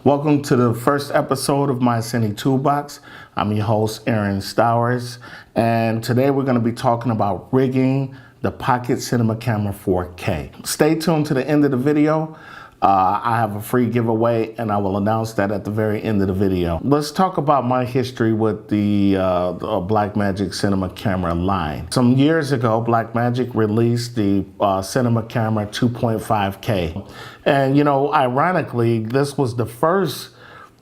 Welcome to the first episode of my Cine Toolbox. I'm your host, Aaron Stowers, and today we're going to be talking about rigging the Pocket Cinema Camera 4K. Stay tuned to the end of the video. I have a free giveaway, and I will announce that at the very end of the video. Let's talk about my history with the Blackmagic Cinema Camera line. Some years ago, Blackmagic released the Cinema Camera 2.5K. And, you know, ironically, this was the first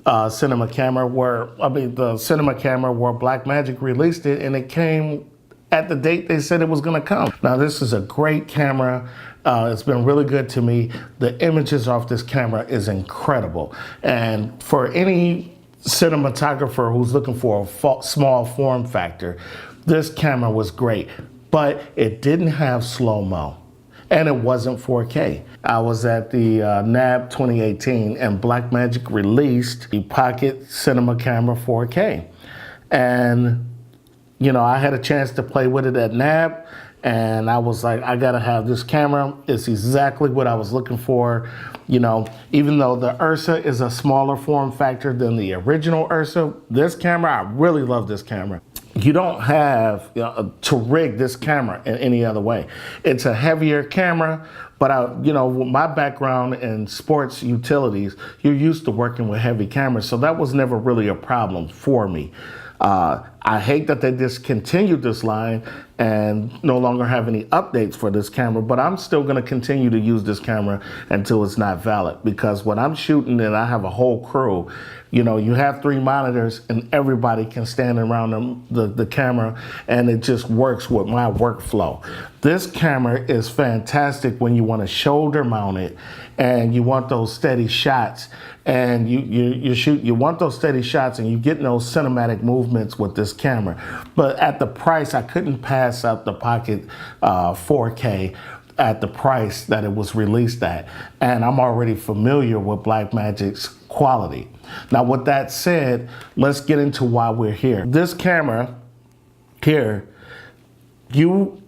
cinema camera where Blackmagic released it, and it came at the date they said it was going to come. Now, this is a great camera. It's been really good to me. The images off this camera is incredible. And for any cinematographer who's looking for a small form factor, this camera was great, but it didn't have slow-mo. And it wasn't 4K. I was at the NAB 2018 and Blackmagic released the Pocket Cinema Camera 4K. And, you know, I had a chance to play with it at NAB, and I was like, I gotta have this camera. It's exactly what I was looking for. You know, even though the Ursa is a smaller form factor than the original Ursa, this camera, I really love this camera. You don't have to rig this camera in any other way. It's a heavier camera, but you know, with my background in sports utilities, you're used to working with heavy cameras, so that was never really a problem for me. I hate that they discontinued this line and no longer have any updates for this camera, but I'm still going to continue to use this camera until it's not valid, because when I'm shooting and I have a whole crew, you know, you have 3 monitors and everybody can stand around the camera, and it just works with my workflow. This camera is fantastic when you want to shoulder mount it and you want those steady shots, and you want those steady shots and you get those cinematic movements with this camera. But at the price, I couldn't pass up the Pocket 4K at the price that it was released at. And I'm already familiar with Blackmagic's quality. Now, with that said, let's get into why we're here. This camera here, you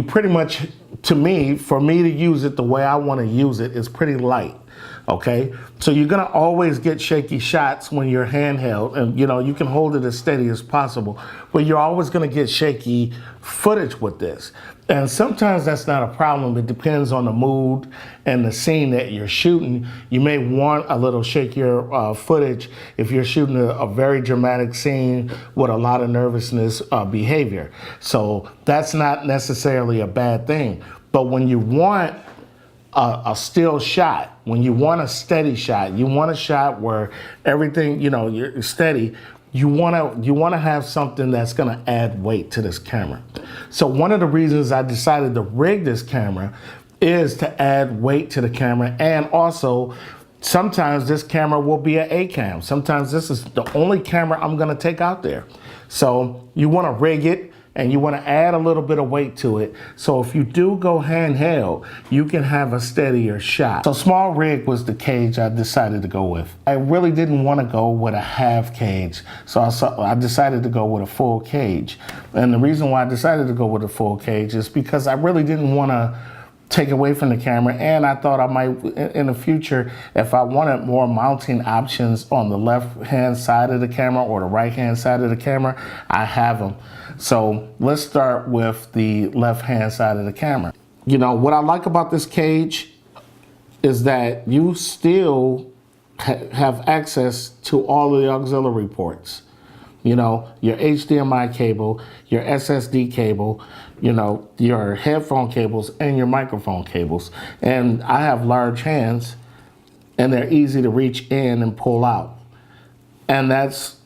pretty much, for me to use it the way I want to use it, is pretty light. Okay, so you're gonna always get shaky shots when you're handheld, and you know, you can hold it as steady as possible, but you're always gonna get shaky footage with this. And sometimes that's not a problem. It depends on the mood and the scene that you're shooting. You may want a little shakier footage if you're shooting a very dramatic scene with a lot of nervousness behavior. So that's not necessarily a bad thing. But when you want a still shot, when you want a steady shot, you want a shot where everything, you know, you're steady, you want to have something that's going to add weight to this camera. So one of the reasons I decided to rig this camera is to add weight to the camera, and also sometimes this camera will be an A-cam. Sometimes this is the only camera I'm going to take out there. So you want to rig it, and you want to add a little bit of weight to it. So if you do go handheld, you can have a steadier shot. So SmallRig was the cage I decided to go with. I really didn't want to go with a half cage, so I decided to go with a full cage. And the reason why I decided to go with a full cage is because I really didn't want to take away from the camera, and I thought I might, in the future, if I wanted more mounting options on the left-hand side of the camera or the right-hand side of the camera, I have them. So let's start with the left-hand side of the camera. You know, what I like about this cage is that you still have access to all of the auxiliary ports. You know, your HDMI cable, your SSD cable, you know, your headphone cables, and your microphone cables. And I have large hands, and they're easy to reach in and pull out. And that's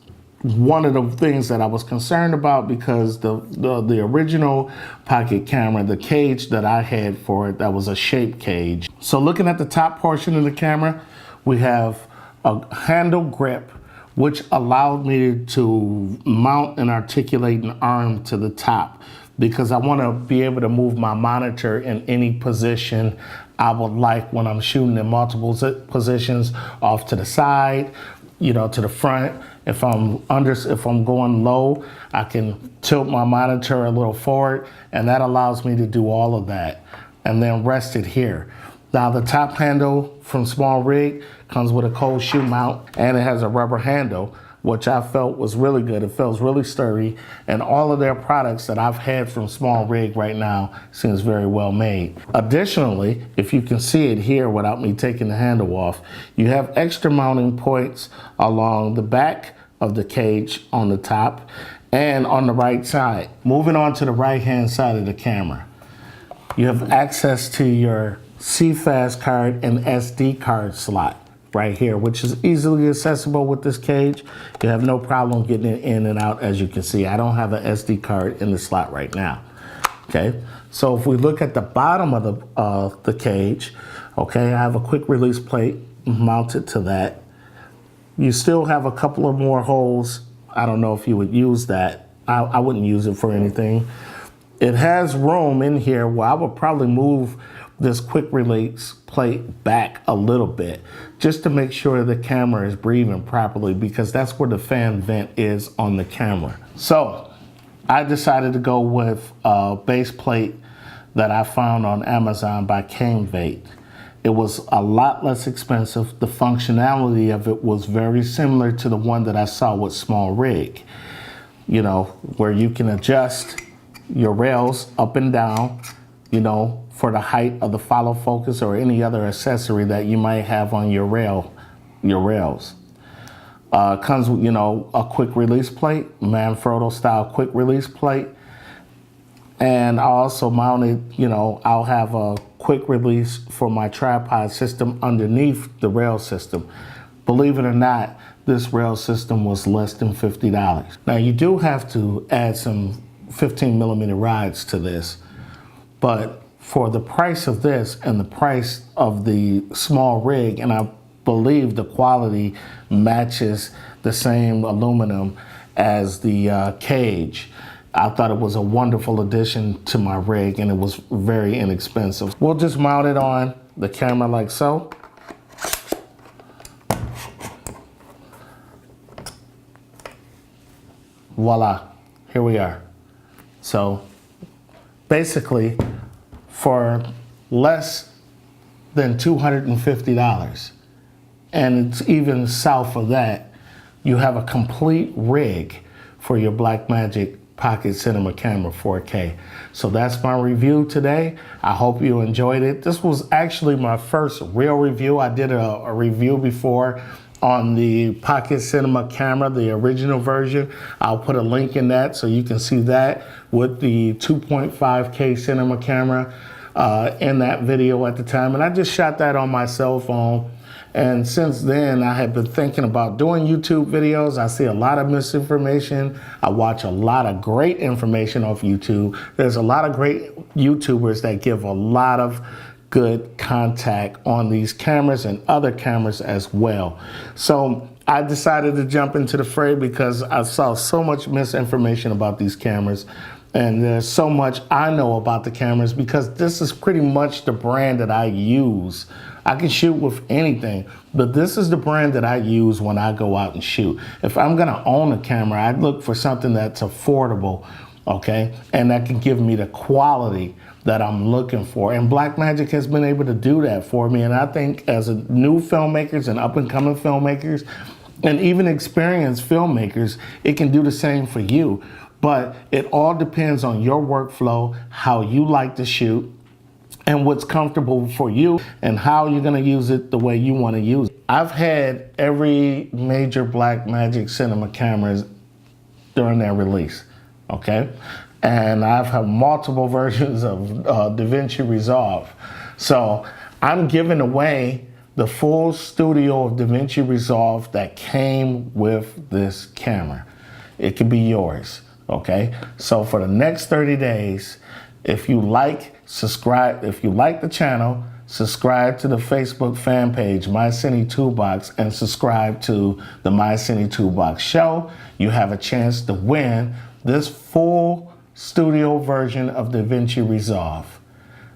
one of the things that I was concerned about, because the original Pocket camera, the cage that I had for it, that was a shape cage. So looking at the top portion of the camera, we have a handle grip, which allowed me to mount and articulate an arm to the top, because I want to be able to move my monitor in any position I would like when I'm shooting in multiple positions, off to the side, you know, to the front. If I'm going low, I can tilt my monitor a little forward, and that allows me to do all of that, and then rest it here. Now the top handle from SmallRig comes with a cold shoe mount, and it has a rubber handle, which I felt was really good. It feels really sturdy, and all of their products that I've had from SmallRig right now seems very well made. Additionally, if you can see it here without me taking the handle off, you have extra mounting points along the back of the cage on the top and on the right side. Moving on to the right hand side of the camera, you have access to your CFast card and SD card slot right here, which is easily accessible with this cage. You have no problem getting it in and out. As you can see, I don't have an SD card in the slot right now. Okay, so if we look at the bottom of the cage, okay, I have a quick release plate mounted to that. You still have a couple of more holes. I don't know if you would use that. I wouldn't use it for anything. It has room in here where I would probably move this quick release plate back a little bit just to make sure the camera is breathing properly, because that's where the fan vent is on the camera. So I decided to go with a base plate that I found on Amazon by Camvate. It was a lot less expensive. The functionality of it was very similar to the one that I saw with SmallRig, you know, where you can adjust your rails up and down, you know, for the height of the follow focus or any other accessory that you might have on your rails. Comes with, you know, a quick release plate, Manfrotto style quick release plate. And I also mounted, you know, I'll have a quick release for my tripod system underneath the rail system. Believe it or not, this rail system was less than $50. Now you do have to add some 15mm rods to this, but for the price of this and the price of the SmallRig, and I believe the quality matches the same aluminum as the cage, I thought it was a wonderful addition to my rig, and it was very inexpensive. We'll just mount it on the camera like so. Voila, here we are. So basically, for less than $250, and it's even south of that, you have a complete rig for your Blackmagic Pocket Cinema Camera 4K. So that's my review today. I hope you enjoyed it. This was actually my first real review. I did a review before on the Pocket Cinema camera, the original version. I'll put a link in that so you can see that with the 2.5K cinema camera in that video at the time. And I just shot that on my cell phone. And since then, I have been thinking about doing YouTube videos. I see a lot of misinformation. I watch a lot of great information off YouTube. There's a lot of great YouTubers that give a lot of good contact on these cameras and other cameras as well. So I decided to jump into the fray because I saw so much misinformation about these cameras, and there's so much I know about the cameras because this is pretty much the brand that I use. I can shoot with anything, but this is the brand that I use when I go out and shoot. If I'm gonna own a camera, I'd look for something that's affordable, okay? And that can give me the quality that I'm looking for. And Blackmagic has been able to do that for me. And I think as a new filmmakers and up and coming filmmakers, and even experienced filmmakers, it can do the same for you. But it all depends on your workflow, how you like to shoot, and what's comfortable for you, and how you're gonna use it the way you wanna use it. I've had every major Blackmagic cinema cameras during their release, okay? And I've had multiple versions of DaVinci Resolve. So I'm giving away the full studio of DaVinci Resolve that came with this camera. It could be yours, okay? So for the next 30 days, if you like, subscribe. If you like the channel, subscribe to the Facebook fan page, My Cine Toolbox, and subscribe to the My Cine Toolbox show. You have a chance to win this full studio version of DaVinci Resolve.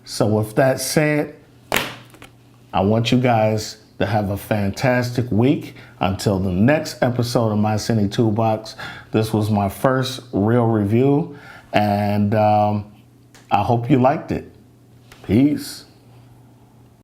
So with that said, I want you guys to have a fantastic week. Until the next episode of My Cine Toolbox, this was my first real review, and I hope you liked it. Peace.